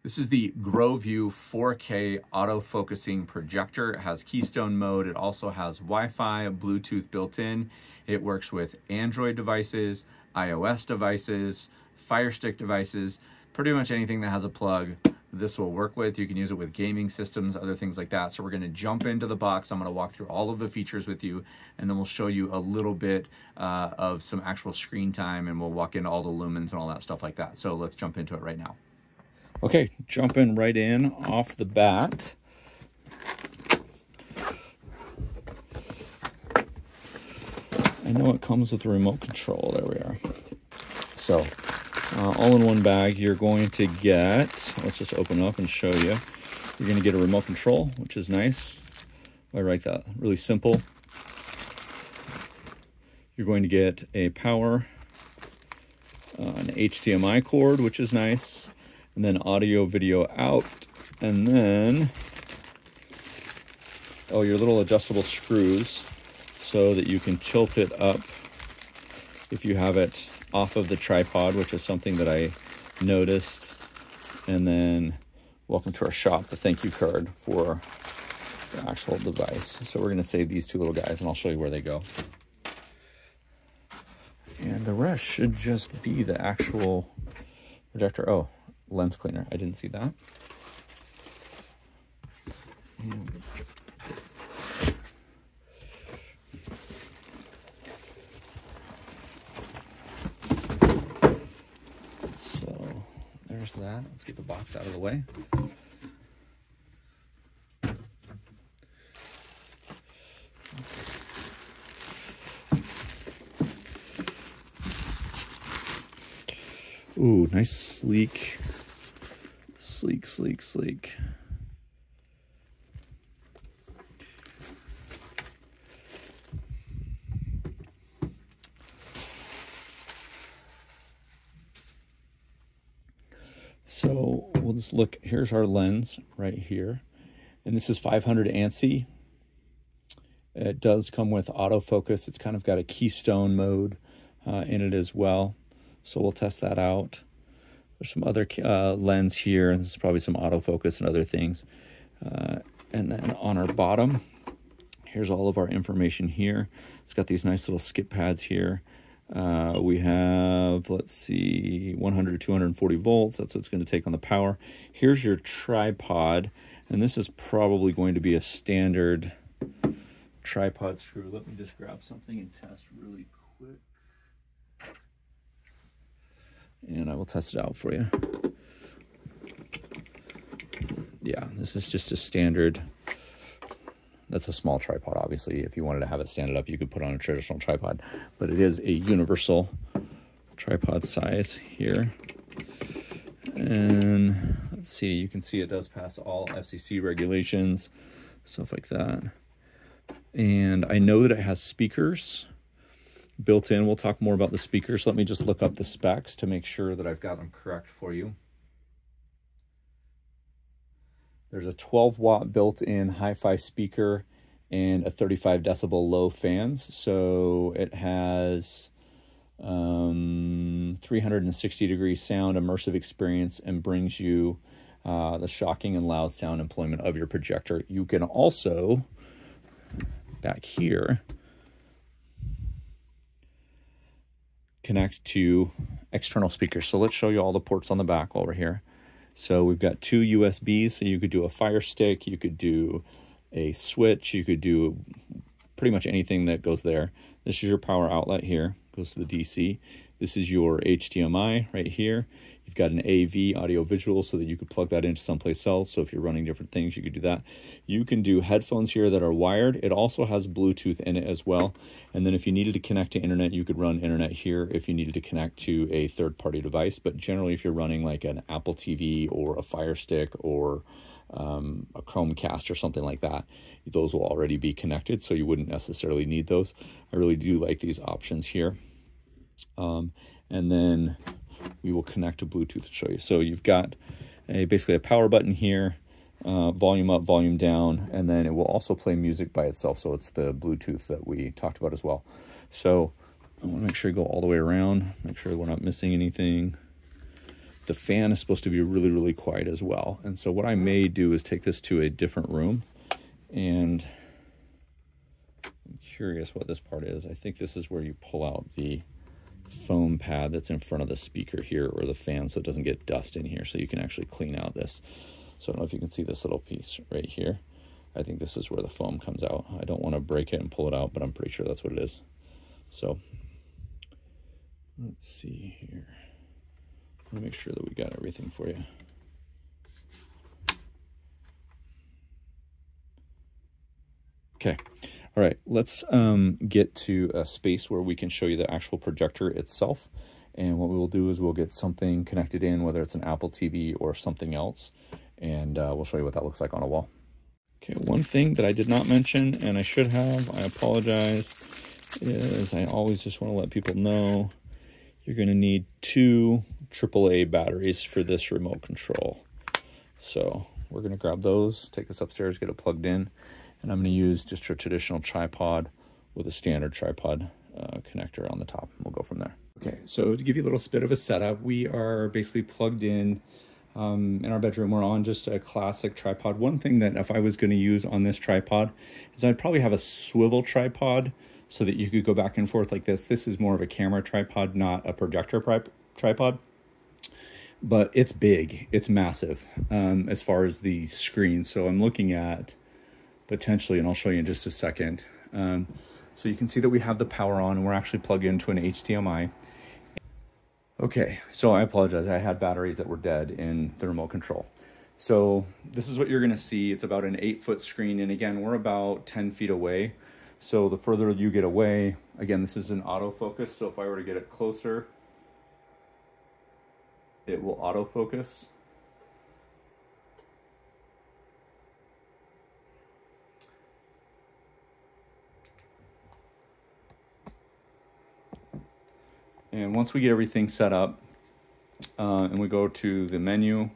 This is the Groview 4K auto-focusing projector. It has keystone mode. It also has Wi-Fi, Bluetooth built in. It works with Android devices, iOS devices, Fire Stick devices, pretty much anything that has a plug this will work with. You can use it with gaming systems, other things like that. So we're gonna jump into the box. I'm gonna walk through all of the features with you, and then we'll show you a little bit of some actual screen time, and we'll walk into all the lumens and all that stuff like that. So let's jump into it right now. Okay, jumping right in off the bat. I know it comes with a remote control. There we are. So, all in one bag, you're going to get, let's just open up and show you. You're going to get a remote control, which is nice. I write that really simple. You're going to get a power, an HDMI cord, which is nice. And then audio, video out, and then, oh, your little adjustable screws so that you can tilt it up if you have it off of the tripod, which is something that I noticed. And then, welcome to our shop, the thank you card for the actual device. So we're gonna save these two little guys and I'll show you where they go. And the rest should just be the actual projector. Oh, lens cleaner. I didn't see that. So there's that. Let's get the box out of the way. Ooh, nice sleek. Sleek. So we'll just look, here's our lens right here. And this is 500 ANSI. It does come with autofocus. It's kind of got a keystone mode in it as well. So we'll test that out. There's some other lens here, and this is probably some autofocus and other things. And then on our bottom, here's all of our information here. It's got these nice little skip pads here. We have, let's see, 100 to 240 volts. That's what it's going to take on the power. Here's your tripod, and this is probably going to be a standard tripod screw. Let me just grab something and test really quick. And I will test it out for you. Yeah, this is just a standard. That's a small tripod, obviously. If you wanted to have it stand up, you could put on a traditional tripod. But it is a universal tripod size here. And let's see, you can see it does pass all FCC regulations, stuff like that. And I know that it has speakers built in. We'll talk more about the speakers. Let me just look up the specs to make sure that I've got them correct for you. There's a 12-watt built-in hi-fi speaker and a 35 decibel low fans. So it has 360-degree sound immersive experience and brings you the shocking and loud sound employment of your projector. You can also, back here, connect to external speakers. So let's show you all the ports on the back while we're here. So we've got two USBs, so you could do a Fire Stick, you could do a switch, you could do pretty much anything that goes there. This is your power outlet here, goes to the DC. This is your HDMI right here. You've got an AV, audio visual, so that you could plug that into someplace else. So if you're running different things, you could do that. You can do headphones here that are wired. It also has Bluetooth in it as well. And then if you needed to connect to internet, you could run internet here if you needed to connect to a third-party device. But generally, if you're running like an Apple TV or a Fire Stick or a Chromecast or something like that, those will already be connected, so you wouldn't necessarily need those. I really do like these options here. And then we will connect to Bluetooth to show you. So you've got basically a power button here, volume up, volume down, and then it will also play music by itself. So it's the Bluetooth that we talked about as well. So I want to make sure you go all the way around, make sure we're not missing anything. the fan is supposed to be really, really quiet as well. And so what I may do is take this to a different room, and I'm curious what this part is. I think this is where you pull out the foam pad that's in front of the speaker here, or the fan, so it doesn't get dust in here, so you can actually clean out this. So I don't know if you can see this little piece right here. I think this is where the foam comes out. I don't want to break it and pull it out, but I'm pretty sure that's what it is. So let's see here. Let me make sure that we got everything for you. Okay. All right, let's get to a space where we can show you the actual projector itself. And what we will do is we'll get something connected in, whether it's an Apple TV or something else, and we'll show you what that looks like on a wall. Okay, one thing that I did not mention, and I should have, I apologize, is I always just want to let people know you're going to need 2 AAA batteries for this remote control. So we're going to grab those, take this upstairs, get it plugged in, and I'm going to use just a traditional tripod with a standard tripod connector on the top. We'll go from there. Okay, so to give you a little bit of a setup, we are basically plugged in our bedroom. We're on just a classic tripod. One thing that if I was going to use on this tripod is I'd probably have a swivel tripod so that you could go back and forth like this. This is more of a camera tripod, not a projector tripod. But it's big, it's massive as far as the screen. So I'm looking at potentially, and I'll show you in just a second. So you can see that we have the power on, and we're actually plugged into an HDMI. Okay, so I apologize. I had batteries that were dead in the remote control. So this is what you're gonna see. It's about an 8-foot screen. And again, we're about 10 feet away. So the further you get away, again, this is an autofocus. So if I were to get it closer, it will autofocus. And once we get everything set up and we go to the menu,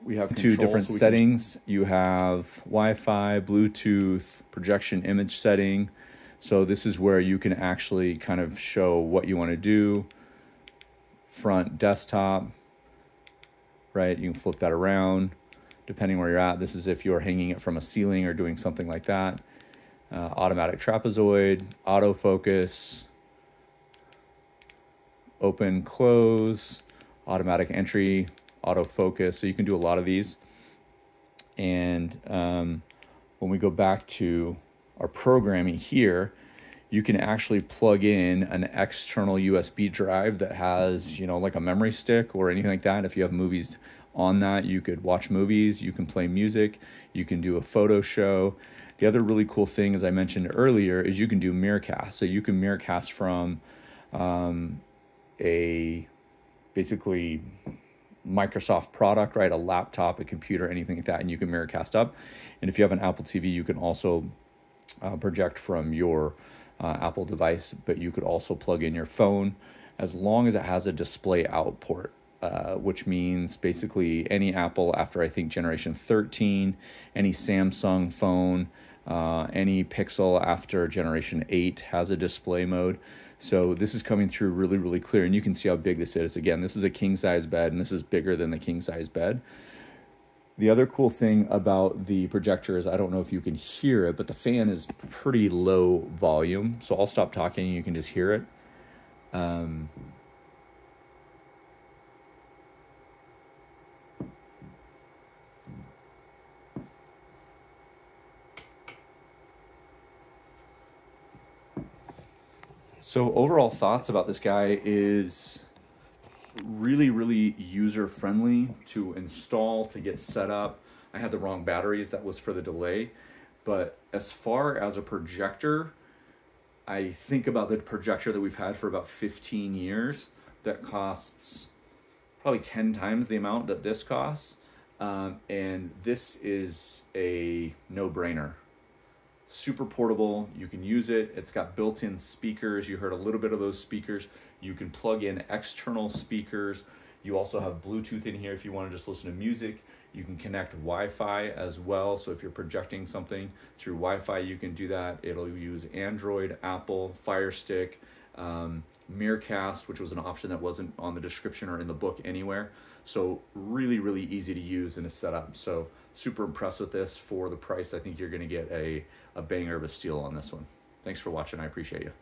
we have 2 different settings. You have Wi-Fi, Bluetooth, projection image setting. So this is where you can actually kind of show what you want to do. Front desktop, right? You can flip that around depending where you're at. This is if you're hanging it from a ceiling or doing something like that. Automatic trapezoid, autofocus, open, close, automatic entry, autofocus. So you can do a lot of these. And when we go back to our programming here, you can actually plug in an external USB drive that has, you know, like a memory stick or anything like that. If you have movies on that, you could watch movies, you can play music, you can do a photo show. The other really cool thing, as I mentioned earlier, is you can do mirrorcast. So you can mirrorcast from a basically Microsoft product, right? A laptop, a computer, anything like that, and you can mirrorcast up. And if you have an Apple TV, you can also project from your Apple device, but you could also plug in your phone as long as it has a display out port. Which means basically any Apple after I think generation 13, any Samsung phone, any Pixel after generation 8 has a display mode. So this is coming through really, really clear, and you can see how big this is. Again, this is a king size bed, and this is bigger than the king size bed. The other cool thing about the projector is, I don't know if you can hear it, but the fan is pretty low volume. So I'll stop talking, you can just hear it. So overall thoughts about this guy is really, really user-friendly to install, to get set up. I had the wrong batteries, that was for the delay. But as far as a projector, I think about the projector that we've had for about 15 years that costs probably 10 times the amount that this costs. And this is a no-brainer. Super portable, you can use it. It's got built-in speakers. You heard a little bit of those speakers. You can plug in external speakers. You also have Bluetooth in here if you want to just listen to music. You can connect Wi-Fi as well. So if you're projecting something through Wi-Fi, you can do that. It'll use Android, Apple, Fire Stick. mirror cast, which was an option that wasn't on the description or in the book anywhere. So really, really easy to use in a setup. So super impressed with this. For the price, I think you're gonna get a banger of a steal on this one. Thanks for watching, I appreciate you.